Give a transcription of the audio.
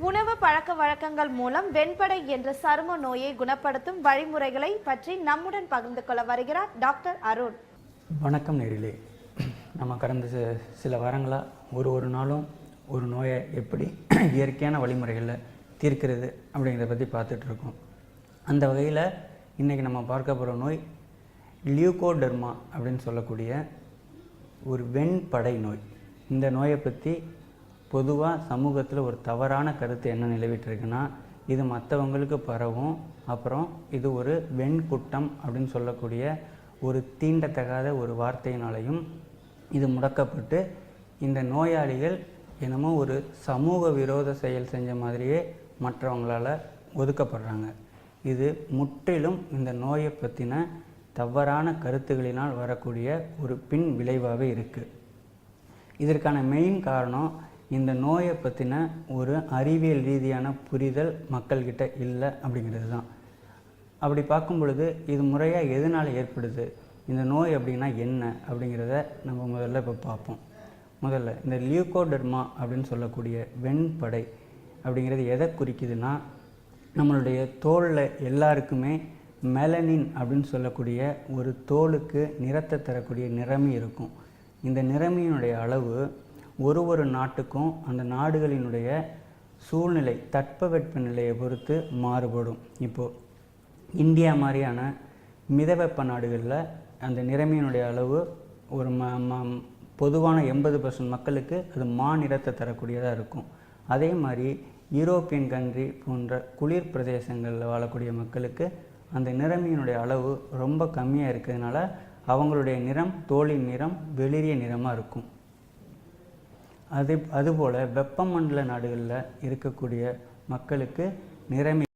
உணவு பழக்க வழக்கங்கள் மூலம் வெண்படை என்ற சரும நோயை குணப்படுத்தும் வழிமுறைகளை பற்றி நம்முடன் பகிர்ந்து கொள்ள வருகிறார் டாக்டர் அருண். வணக்கம் நேரிலே. நம்ம கடந்த சில வாரங்களாக ஒரு நாளும் ஒரு நோயை எப்படி இயற்கையான வழிமுறைகளில் தீர்க்கிறது அப்படிங்கிறத பற்றி பார்த்துட்ருக்கோம். அந்த வகையில் இன்றைக்கி நம்ம பார்க்க போகிற நோய் லியூகோடெர்மா அப்படின்னு சொல்லக்கூடிய ஒரு வெண்படை நோய். இந்த நோயை பற்றி பொதுவாக சமூகத்தில் ஒரு தவறான கருத்து என்ன நிலவிட்டுருக்குன்னா, இது மற்றவங்களுக்கு பரவும், அப்புறம் இது ஒரு வெண்குட்டம் அப்படின்னு சொல்லக்கூடிய ஒரு தீண்டத்தகாத ஒரு வார்த்தையினாலையும் இது முடக்கப்பட்டு இந்த நோயாளிகள் என்னமோ ஒரு சமூக விரோத செயல் செஞ்ச மாதிரியே மற்றவங்களால் ஒதுக்கப்படுறாங்க. இது முற்றிலும் இந்த நோயை பற்றின தவறான கருத்துகளினால் வரக்கூடிய ஒரு பின் விளைவாகவே இருக்குது. இதற்கான மெயின் காரணம் இந்த நோயை பற்றின ஒரு அறிவியல் ரீதியான புரிதல் மக்கள்கிட்ட இல்லை அப்படிங்கிறது தான். அப்படி பார்க்கும் பொழுது இது முறையாக எதனால் ஏற்படுது, இந்த நோய் அப்படின்னா என்ன அப்படிங்கிறத நம்ம முதல்ல இப்போ பார்ப்போம். முதல்ல இந்த லியூகோடெர்மா அப்படின்னு சொல்லக்கூடிய வெண்படை அப்படிங்கிறது எதை குறிக்குதுன்னா, நம்மளுடைய தோலில் எல்லாருக்குமே மெலனின் அப்படின்னு சொல்லக்கூடிய ஒரு தோலுக்கு நிறத்தை தரக்கூடிய நிறமி இருக்கும். இந்த நிறமியினுடைய அளவு ஒரு நாட்டுக்கும் அந்த நாடுகளினுடைய சூழ்நிலை தட்பவெட்ப நிலையை பொறுத்து மாறுபடும். இப்போது இந்தியா மாதிரியான மிதவெப்ப நாடுகளில் அந்த நிறமியினுடைய அளவு ஒரு பொதுவான 80% மக்களுக்கு அது நிறத்தை தரக்கூடியதாக இருக்கும். அதே மாதிரி யூரோப்பியன் கண்ட்ரி போன்ற குளிர் பிரதேசங்களில் வாழக்கூடிய மக்களுக்கு அந்த நிறமியினுடைய அளவு ரொம்ப கம்மியாக இருக்கிறதுனால அவங்களுடைய நிறம், தோலின் நிறம் வெளிரிய நிறமாக இருக்கும். அதுபோல் வெப்பமண்டல நாடுகளில் இருக்கக்கூடிய மக்களுக்கு நிறமி